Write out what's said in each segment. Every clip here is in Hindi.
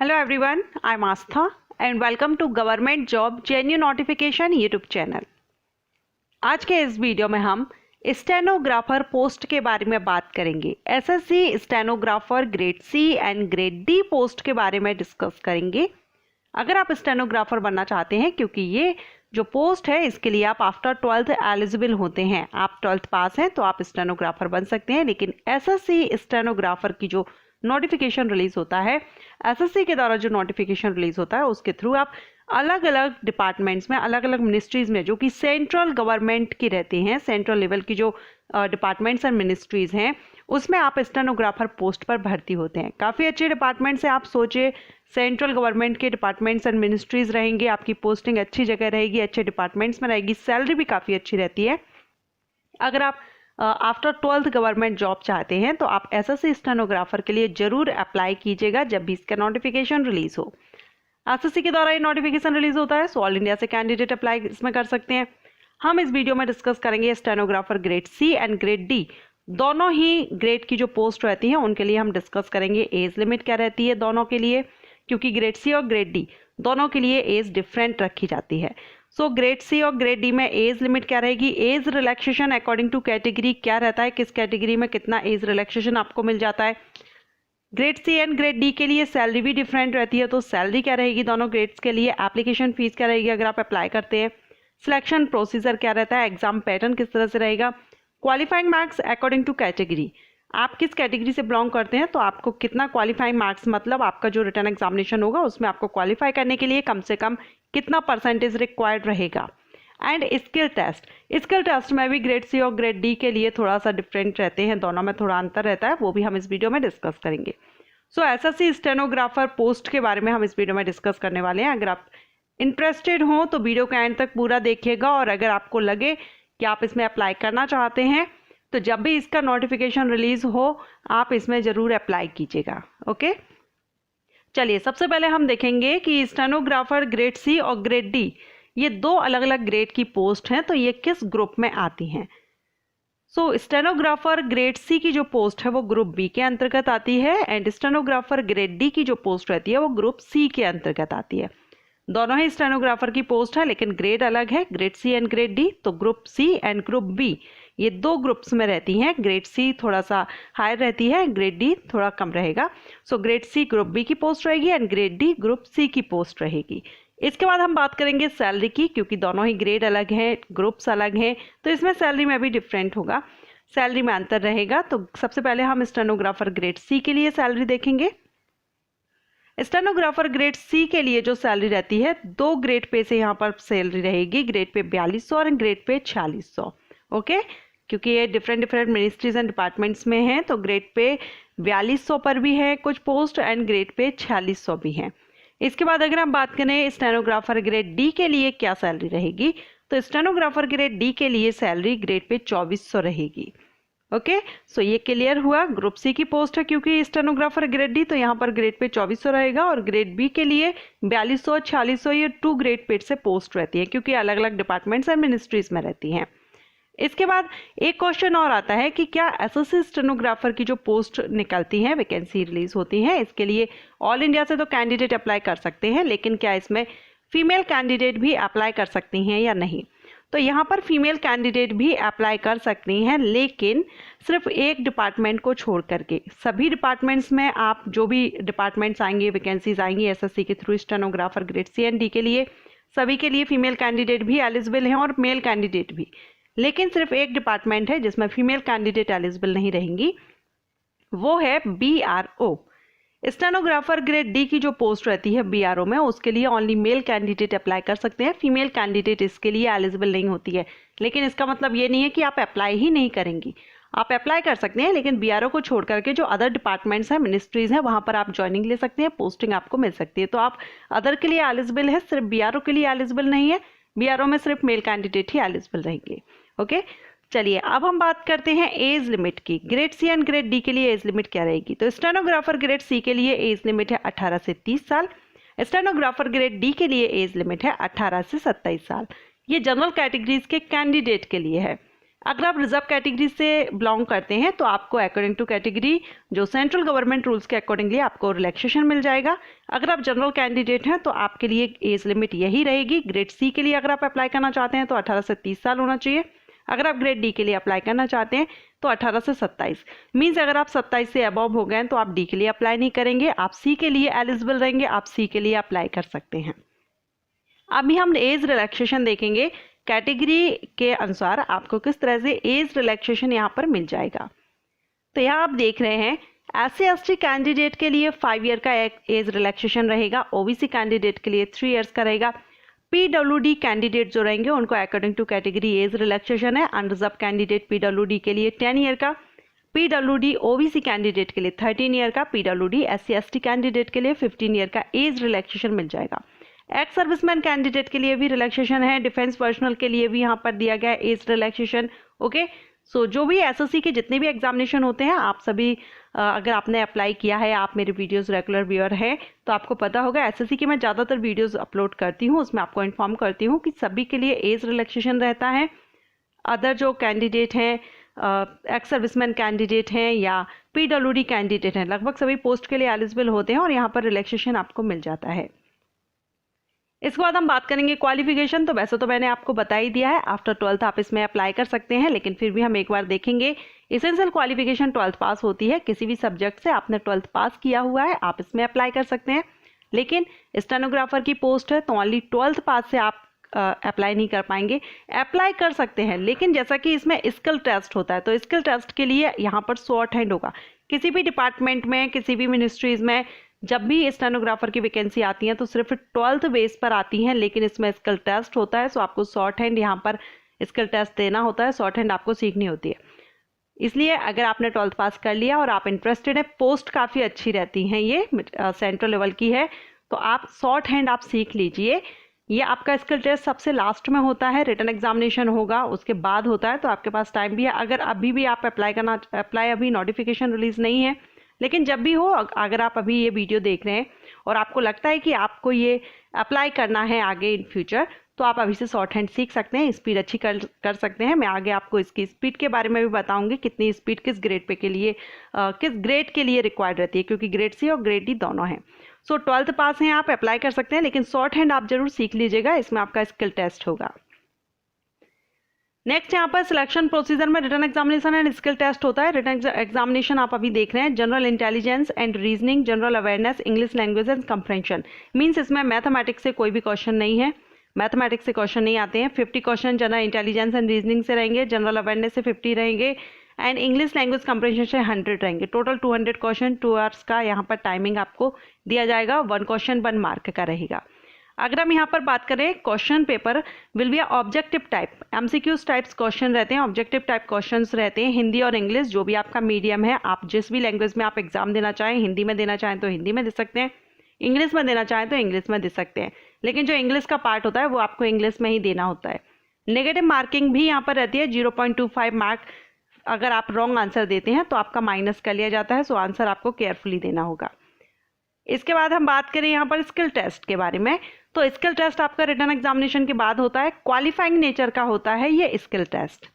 Hello everyone, I'm Astha and welcome to government job जेन्यू notification YouTube channel. आज के इस वीडियो में हम स्टेनोग्राफर पोस्ट के बारे में बात करेंगे। SSC stenographer grade C and grade D post के बारे में डिस्कस करेंगे। अगर आप स्टेनोग्राफर बनना चाहते हैं, क्योंकि ये जो पोस्ट है इसके लिए आप आफ्टर 12th एलिजिबल होते हैं, आप 12th पास हैं तो आप स्टेनोग्राफर बन सकते हैं। लेकिन एसएससी स्टेनोग्राफर की जो नोटिफिकेशन रिलीज होता है, एसएससी के द्वारा जो नोटिफिकेशन रिलीज होता है उसके थ्रू आप अलग अलग डिपार्टमेंट्स में, अलग अलग मिनिस्ट्रीज में जो कि सेंट्रल गवर्नमेंट की रहती हैं, सेंट्रल लेवल की जो डिपार्टमेंट्स एंड मिनिस्ट्रीज हैं, उसमें आप स्टेनोग्राफर पोस्ट पर भर्ती होते हैं। काफ़ी अच्छे डिपार्टमेंट्स हैं। आप सोचिए, सेंट्रल गवर्नमेंट के डिपार्टमेंट्स एंड मिनिस्ट्रीज रहेंगे, आपकी पोस्टिंग अच्छी जगह रहेगी, अच्छे डिपार्टमेंट्स में रहेगी, सैलरी भी काफ़ी अच्छी रहती है। अगर आप आफ्टर 12th गवर्नमेंट जॉब चाहते हैं तो आप एसएससी स्टेनोग्राफर के लिए जरूर अप्लाई कीजिएगा जब भी इसका नोटिफिकेशन रिलीज हो। एसएससी के द्वारा ये नोटिफिकेशन रिलीज होता है, सो ऑल इंडिया से कैंडिडेट अप्लाई इसमें कर सकते हैं। हम इस वीडियो में डिस्कस करेंगे stenographer grade C and grade D, दोनों ही ग्रेड की जो पोस्ट रहती हैं उनके लिए हम डिस्कस करेंगे। एज लिमिट क्या रहती है दोनों के लिए, क्योंकि ग्रेड सी और ग्रेड डी दोनों के लिए एज डिफरेंट रखी जाती है। सो ग्रेड सी और ग्रेड डी में एज लिमिट क्या रहेगी, age relaxation according to category क्या रहता है, किस कैटेगरी में कितना एज रिलैक्सेशन आपको मिल जाता है। Grade C and grade D के लिए सैलरी भी डिफरेंट रहती है, तो सैलरी क्या रहेगी दोनों ग्रेड्स के लिए, एप्लीकेशन फीस क्या रहेगी अगर आप अप्लाई करते हैं, सिलेक्शन प्रोसीजर क्या रहता है, एग्जाम पैटर्न किस तरह से रहेगा, qualifying marks according to category, आप किस कैटेगरी से बिलोंग करते हैं तो आपको कितना क्वालिफाइंग मार्क्स, मतलब आपका जो रिटर्न एग्जामिनेशन होगा उसमें आपको क्वालिफाई करने के लिए कम से कम कितना परसेंटेज रिक्वायर्ड रहेगा। And skill test, skill test में भी ग्रेड सी और ग्रेड डी के लिए थोड़ा सा डिफरेंट रहते हैं, दोनों में थोड़ा अंतर रहता है, वो भी हम इस वीडियो में डिस्कस करेंगे। सो एसएससी स्टेनोग्राफर पोस्ट के बारे में हम इस वीडियो में डिस्कस करने वाले हैं। अगर आप इंटरेस्टेड हो तो वीडियो के एंड तक पूरा देखिएगा, और अगर आपको लगे कि आप इसमें अप्लाई करना चाहते हैं तो जब भी इसका नोटिफिकेशन रिलीज हो आप इसमें ज़रूर अप्लाई कीजिएगा। ओके, चलिए सबसे पहले हम देखेंगे कि स्टेनोग्राफर ग्रेड सी और ग्रेड डी ये दो अलग अलग ग्रेड की पोस्ट हैं, तो ये किस ग्रुप में आती हैं। सो स्टेनोग्राफर ग्रेड सी की जो पोस्ट है वो ग्रुप बी के अंतर्गत आती है, एंड स्टेनोग्राफर ग्रेड डी की जो पोस्ट रहती है वो ग्रुप सी के अंतर्गत आती है। दोनों ही स्टेनोग्राफर की पोस्ट है लेकिन ग्रेड अलग है, grade C and grade D. तो group C and group B ये दो ग्रुप्स में रहती हैं। ग्रेड सी थोड़ा सा हायर रहती है, ग्रेड डी थोड़ा कम रहेगा। So grade C group B की पोस्ट रहेगी and grade D group C की पोस्ट रहेगी। इसके बाद हम बात करेंगे सैलरी की, क्योंकि दोनों ही ग्रेड अलग हैं, ग्रुप्स अलग हैं, तो इसमें सैलरी में भी डिफरेंट होगा, सैलरी में अंतर रहेगा। तो सबसे पहले हम स्टेनोग्राफर ग्रेड सी के लिए सैलरी देखेंगे। स्टेनोग्राफर ग्रेड सी के लिए जो सैलरी रहती है, दो ग्रेड पे से यहाँ पर सैलरी रहेगी, ग्रेड पे 4200 और ग्रेड पे 4600। ओके, क्योंकि ये डिफरेंट मिनिस्ट्रीज एंड डिपार्टमेंट्स में हैं, तो ग्रेड पे 4200 पर भी है कुछ पोस्ट एंड ग्रेड पे 4600 भी हैं। इसके बाद अगर हम बात करें स्टेनोग्राफर ग्रेड डी के लिए क्या सैलरी रहेगी, तो स्टेनोग्राफर ग्रेड डी के लिए सैलरी ग्रेड पे 2400 रहेगी। ओके, सो ये क्लियर हुआ। ग्रुप सी की पोस्ट है क्योंकि स्टेनोग्राफर ग्रेड डी, तो यहाँ पर ग्रेड पे 2400 रहेगा, और ग्रेड बी के लिए 4200 4600 ये टू ग्रेड पे से पोस्ट रहती है, क्योंकि अलग अलग डिपार्टमेंट्स एंड मिनिस्ट्रीज में रहती हैं। इसके बाद एक क्वेश्चन और आता है कि क्या एसएससी स्टेनोग्राफर की जो पोस्ट निकलती हैं, वैकेंसी रिलीज होती हैं, इसके लिए ऑल इंडिया से तो कैंडिडेट अप्लाई कर सकते हैं, लेकिन क्या इसमें फीमेल कैंडिडेट भी अप्लाई कर सकती हैं या नहीं। तो यहाँ पर फीमेल कैंडिडेट भी अप्लाई कर सकती हैं, लेकिन सिर्फ एक डिपार्टमेंट को छोड़ करके। सभी डिपार्टमेंट्स में आप जो भी डिपार्टमेंट्स आएंगे, वैकेंसीज आएंगी एसएससी के through stenographer grade C and D के लिए, सभी के लिए फीमेल कैंडिडेट भी एलिजिबल हैं और मेल कैंडिडेट भी। लेकिन सिर्फ एक डिपार्टमेंट है जिसमें फीमेल कैंडिडेट एलिजिबल नहीं रहेंगी, वो है बीआरओ। स्टेनोग्राफर ग्रेड डी की जो पोस्ट रहती है बीआरओ में, उसके लिए ओनली मेल कैंडिडेट अप्लाई कर सकते हैं, फीमेल कैंडिडेट इसके लिए एलिजिबल नहीं होती है। लेकिन इसका मतलब ये नहीं है कि आप अप्लाई ही नहीं करेंगी, आप अप्लाई कर सकते हैं, लेकिन बीआरओ को छोड़ करके जो अदर डिपार्टमेंट्स हैं, मिनिस्ट्रीज हैं, वहाँ पर आप ज्वाइनिंग ले सकते हैं, पोस्टिंग आपको मिल सकती है। तो आप अदर के लिए एलिजिबल है, सिर्फ बीआरओ के लिए एलिजिबल नहीं है। बीआरओ में सिर्फ मेल कैंडिडेट ही एलिजिबल रहेंगे। ओके, चलिए अब हम बात करते हैं एज लिमिट की। Grade C and grade D के लिए एज लिमिट क्या रहेगी, तो स्टेनोग्राफर ग्रेड सी के लिए एज लिमिट है 18 से 30 साल, स्टेनोग्राफर ग्रेड डी के लिए एज लिमिट है 18 से 27 साल। ये जनरल कैटेगरीज के कैंडिडेट के लिए है। अगर आप रिजर्व कैटेगरी से बिलोंग करते हैं तो आपको अकॉर्डिंग टू कैटेगरी जो सेंट्रल गवर्नमेंट रूल्स के अकॉर्डिंगली आपको रिलैक्सेशन मिल जाएगा। अगर आप जनरल कैंडिडेट हैं तो आपके लिए एज लिमिट यही रहेगी। ग्रेड सी के लिए अगर आप अप्लाई करना चाहते हैं तो 18 से 30 साल होना चाहिए। अगर आप ग्रेड डी के लिए अप्लाई करना चाहते हैं तो 18 से 27 मीन्स अगर आप 27 से अबव हो गए तो आप डी के लिए अप्लाई नहीं करेंगे, आप सी के लिए एलिजिबल रहेंगे, आप सी के लिए अप्लाई कर सकते हैं। अभी हम एज रिलैक्सेशन देखेंगे, कैटेगरी के अनुसार आपको किस तरह से एज रिलैक्सेशन यहाँ पर मिल जाएगा। तो यहाँ आप देख रहे हैं SC/ST कैंडिडेट के लिए 5 ईयर का एज रिलैक्सेशन रहेगा, OBC कैंडिडेट के लिए 3 ईयर्स का रहेगा। PWD कैंडिडेट जो रहेंगे उनको according to category age relaxation है। अनरिजर्व कैंडिडेट PWD के लिए 10 ईयर का, PWD OBC कैंडिडेट के लिए 13 ईयर का, PWD SC/ST कैंडिडेट के लिए 15 ईयर का एज रिलैक्सेशन मिल जाएगा। एक्स सर्विसमैन कैंडिडेट के लिए भी रिलैक्सेशन है, डिफेंस पर्सनल के लिए भी यहाँ पर दिया गया एज रिलैक्सेशन। ओके, सो जो भी SSC के जितने भी एग्जामिनेशन होते हैं आप सभी अगर आपने अप्लाई किया है, आप मेरे वीडियोस रेगुलर व्यूअर हैं तो आपको पता होगा SSC की मैं ज़्यादातर वीडियोस अपलोड करती हूँ, उसमें आपको इन्फॉर्म करती हूँ कि सभी के लिए एज रिलैक्सेशन रहता है। अदर जो कैंडिडेट हैं, एक्स सर्विसमैन कैंडिडेट हैं या PWD कैंडिडेट हैं, लगभग सभी पोस्ट के लिए एलिजिबल होते हैं और यहाँ पर रिलैक्सेशन आपको मिल जाता है। इसके बाद हम बात करेंगे क्वालिफिकेशन। तो वैसे तो मैंने आपको बता ही दिया है, आफ्टर 12th आप इसमें अप्लाई कर सकते हैं, लेकिन फिर भी हम एक बार देखेंगे। एसेंशियल क्वालिफिकेशन 12th पास होती है, किसी भी सब्जेक्ट से आपने 12th पास किया हुआ है आप इसमें अप्लाई कर सकते हैं। लेकिन स्टेनोग्राफर की पोस्ट है तो ओनली 12th पास से आप अप्लाई नहीं कर पाएंगे। अप्लाई कर सकते हैं लेकिन जैसा कि इसमें स्किल टेस्ट होता है तो स्किल टेस्ट के लिए यहाँ पर शॉर्ट हैंड होगा। किसी भी डिपार्टमेंट में, किसी भी मिनिस्ट्रीज में जब भी स्टेनोग्राफर की वैकेंसी आती है तो सिर्फ 12th बेस पर आती हैं, लेकिन इसमें स्किल टेस्ट होता है। सो आपको शॉर्ट हैंड यहाँ पर स्किल टेस्ट देना होता है, शॉर्ट हैंड आपको सीखनी होती है। इसलिए अगर आपने 12th पास कर लिया और आप इंटरेस्टेड है, पोस्ट काफ़ी अच्छी रहती हैं, ये सेंट्रल लेवल की है, तो आप शॉर्ट हैंड आप सीख लीजिए। ये आपका स्किल टेस्ट सबसे लास्ट में होता है, रिटन एग्जामिनेशन होगा उसके बाद होता है, तो आपके पास टाइम भी है। अगर अभी भी आप अप्लाई अभी नोटिफिकेशन रिलीज नहीं है, लेकिन जब भी हो, अगर आप अभी ये वीडियो देख रहे हैं और आपको लगता है कि आपको ये अप्लाई करना है आगे इन फ्यूचर, तो आप अभी से शॉर्ट हैंड सीख सकते हैं, स्पीड अच्छी कर सकते हैं। मैं आगे आपको इसकी स्पीड के बारे में भी बताऊंगी, कितनी स्पीड किस ग्रेड पे के लिए किस ग्रेड के लिए रिक्वायर्ड रहती है, क्योंकि ग्रेड सी और ग्रेड डी दोनों हैं। सो 12th पास हैं आप अप्लाई कर सकते हैं, लेकिन शॉर्ट हैंड आप जरूर सीख लीजिएगा, इसमें आपका स्किल टेस्ट होगा। नेक्स्ट यहाँ पर सिलेक्शन प्रोसीजर में written examination and skill test होता है। रिटन एग्जामिनेशन आप अभी देख रहे हैं, general intelligence and reasoning, general awareness, English language and comprehension. Means इसमें मैथमेटिक्स से कोई भी क्वेश्चन नहीं है, मैथमेटिक्स से क्वेश्चन नहीं आते हैं। 50 question general intelligence and reasoning से रहेंगे, जनरल अवेयरनेस से 50 रहेंगे एंड इंग्लिश लैंग्वेज कंप्रेंशन से 100 रहेंगे। टोटल 200 क्वेश्चन, 2 आवर्स का यहाँ पर टाइमिंग आपको दिया जाएगा। 1 क्वेश्चन 1 मार्क का रहेगा। अगर हम यहाँ पर बात करें, question paper will be objective type, MCQs types question रहते हैं, ऑब्जेक्टिव टाइप क्वेश्चंस रहते हैं। हिंदी और इंग्लिश जो भी आपका मीडियम है, आप जिस भी लैंग्वेज में आप एग्जाम देना चाहें, हिंदी में देना चाहें तो हिंदी में दे सकते हैं, इंग्लिश में देना चाहें तो इंग्लिश में दे सकते हैं, लेकिन जो इंग्लिश का पार्ट होता है वो आपको इंग्लिश में ही देना होता है। नेगेटिव मार्किंग भी यहाँ पर रहती है, 0.25 मार्क अगर आप रॉन्ग आंसर देते हैं तो आपका माइनस कर लिया जाता है। सो आंसर आपको केयरफुली देना होगा। इसके बाद हम बात करें यहाँ पर स्किल टेस्ट के बारे में, तो स्किल टेस्ट आपका रिटन एग्जामिनेशन के बाद होता है, क्वालिफाइंग नेचर का होता है ये skill test.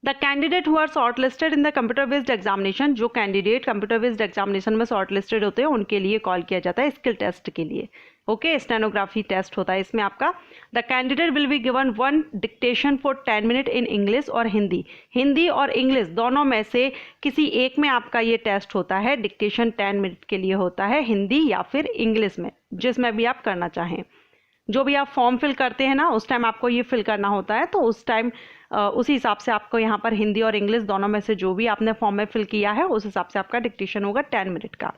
The candidate who are shortlisted in the computer based examination, जो कैंडिडेट कंप्यूटर बेस्ड एग्जामिनेशन में शॉर्ट लिस्टेड होते हैं उनके लिए कॉल किया जाता है स्किल टेस्ट के लिए। ओके, स्टेनोग्राफी टेस्ट होता है इसमें आपका। The candidate will be given 1 dictation for 10 minute in English और हिंदी। हिंदी और इंग्लिश दोनों में से किसी एक में आपका ये टेस्ट होता है। डिक्टेशन 10 मिनट के लिए होता है, हिंदी या फिर इंग्लिश में, जिसमें भी आप करना चाहें। जो भी आप फॉर्म फिल करते हैं ना, उस टाइम आपको ये फिल करना होता है, तो उस टाइम उसी हिसाब से आपको यहाँ पर हिंदी और इंग्लिश दोनों में से जो भी आपने फॉर्म में फिल किया है उस हिसाब से आपका डिक्टेशन होगा 10 मिनट का।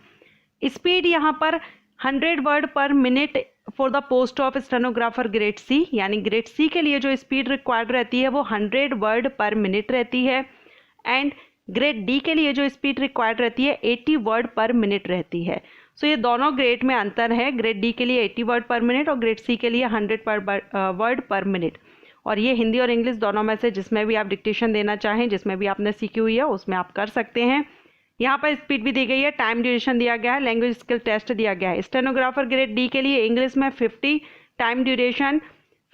स्पीड यहाँ पर 100 वर्ड पर minute for the post of stenographer grade C, यानी ग्रेड सी के लिए जो स्पीड रिक्वायर्ड रहती है वो 100 वर्ड पर मिनट रहती है। एंड ग्रेड डी के लिए जो स्पीड रिक्वायर्ड रहती है 80 वर्ड पर मिनट रहती है। सो ये दोनों ग्रेड में अंतर है, ग्रेड डी के लिए 80 वर्ड पर मिनट और ग्रेड सी के लिए 100 वर्ड पर मिनट। और ये हिंदी और इंग्लिश दोनों में से जिसमें भी आप डिक्टेशन देना चाहें, जिसमें भी आपने सीखी हुई है उसमें आप कर सकते हैं। यहाँ पर स्पीड भी दी गई है, टाइम ड्यूरेशन दिया गया है, लैंग्वेज स्किल टेस्ट दिया गया है। स्टेनोग्राफर ग्रेड डी के लिए इंग्लिश में 50 time duration,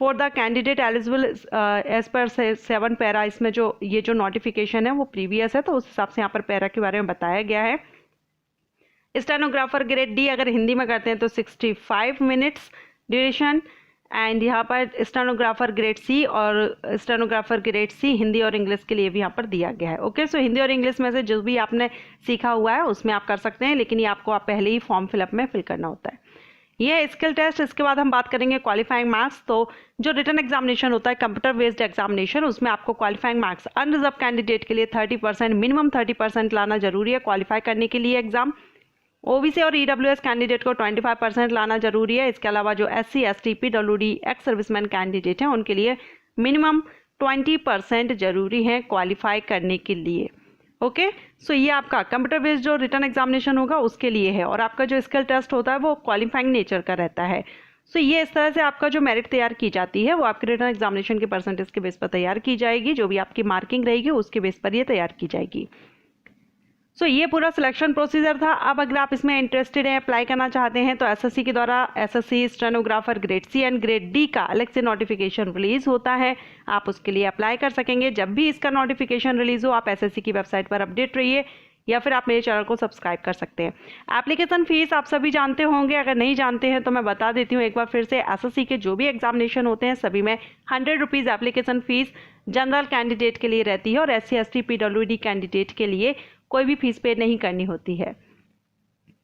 for the candidate eligible as per 7 para, इसमें जो ये जो नोटिफिकेशन है वो प्रीवियस है, तो उस हिसाब से यहाँ पर पैरा के बारे में बताया गया है। स्टेनोग्राफर ग्रेड डी अगर हिंदी में करते हैं तो 65 मिनट्स ड्यूरेशन, एंड यहाँ पर स्टेनोग्राफर ग्रेड सी और स्टेनोग्राफर ग्रेड सी हिंदी और इंग्लिश के लिए भी यहाँ पर दिया गया है। ओके, सो हिंदी और इंग्लिश में से जो भी आपने सीखा हुआ है उसमें आप कर सकते हैं, लेकिन ये आपको आप पहले ही फॉर्म फिलअप में फिल करना होता है। ये स्किल टेस्ट। इसके बाद हम बात करेंगे क्वालिफाइंग मार्क्स। तो जो रिटन एग्जामिनेशन होता है कंप्यूटर बेस्ड एग्जामिनेशन, उसमें आपको क्वालिफाइंग मार्क्स अनरिजर्व कैंडिडेट के लिए 30%, मिनिमम 30% लाना जरूरी है क्वालिफाई करने के लिए एग्जाम। ओबीसी और ईडब्ल्यूएस कैंडिडेट को 25% लाना जरूरी है। इसके अलावा जो SC, ST, PWD, ex serviceman candidate हैं उनके लिए मिनिमम 20% जरूरी है क्वालिफाई करने के लिए। ओके, सो ये आपका कंप्यूटर बेस्ड जो रिटन एग्जामिनेशन होगा उसके लिए है, और आपका जो स्किल टेस्ट होता है वो क्वालिफाइंग नेचर का रहता है। सो ये इस तरह से आपका जो मेरिट तैयार की जाती है वो आपके रिटन एग्जामिनेशन के परसेंटेज के बेस पर तैयार की जाएगी। जो भी आपकी मार्किंग रहेगी उसके बेस पर ये तैयार की जाएगी। सो ये पूरा सिलेक्शन प्रोसीजर था। अब अगर आप इसमें इंटरेस्टेड हैं, अप्लाई करना चाहते हैं, तो एसएससी के द्वारा SSC stenographer grade C and grade D का अलग से नोटिफिकेशन रिलीज होता है, आप उसके लिए अप्लाई कर सकेंगे। जब भी इसका नोटिफिकेशन रिलीज हो आप एसएससी की वेबसाइट पर अपडेट रहिए, या फिर आप मेरे चैनल को सब्सक्राइब कर सकते हैं। एप्लीकेशन फीस आप सभी जानते होंगे, अगर नहीं जानते हैं तो मैं बता देती हूँ एक बार फिर से। एसएससी के जो भी एग्जामिनेशन होते हैं सभी में 100 rupees application fees general candidate के लिए रहती है, और एससी, एसटी, पीडब्ल्यूडी कैंडिडेट के लिए कोई भी फीस पे नहीं करनी होती है।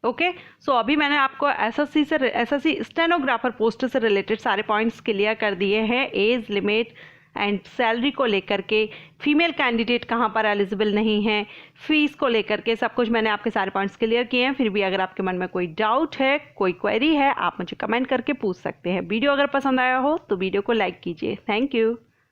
ओके, सो अभी मैंने आपको एसएससी स्टेनोग्राफर पोस्ट से रिलेटेड सारे पॉइंट्स क्लियर कर दिए हैं। एज लिमिट एंड सैलरी को लेकर के, फीमेल कैंडिडेट कहाँ पर एलिजिबल नहीं है, फीस को लेकर के सब कुछ मैंने आपके सारे पॉइंट्स क्लियर किए हैं। फिर भी अगर आपके मन में कोई डाउट है, कोई क्वेरी है, आप मुझे कमेंट करके पूछ सकते हैं। वीडियो अगर पसंद आया हो तो वीडियो को लाइक कीजिए। Thank you.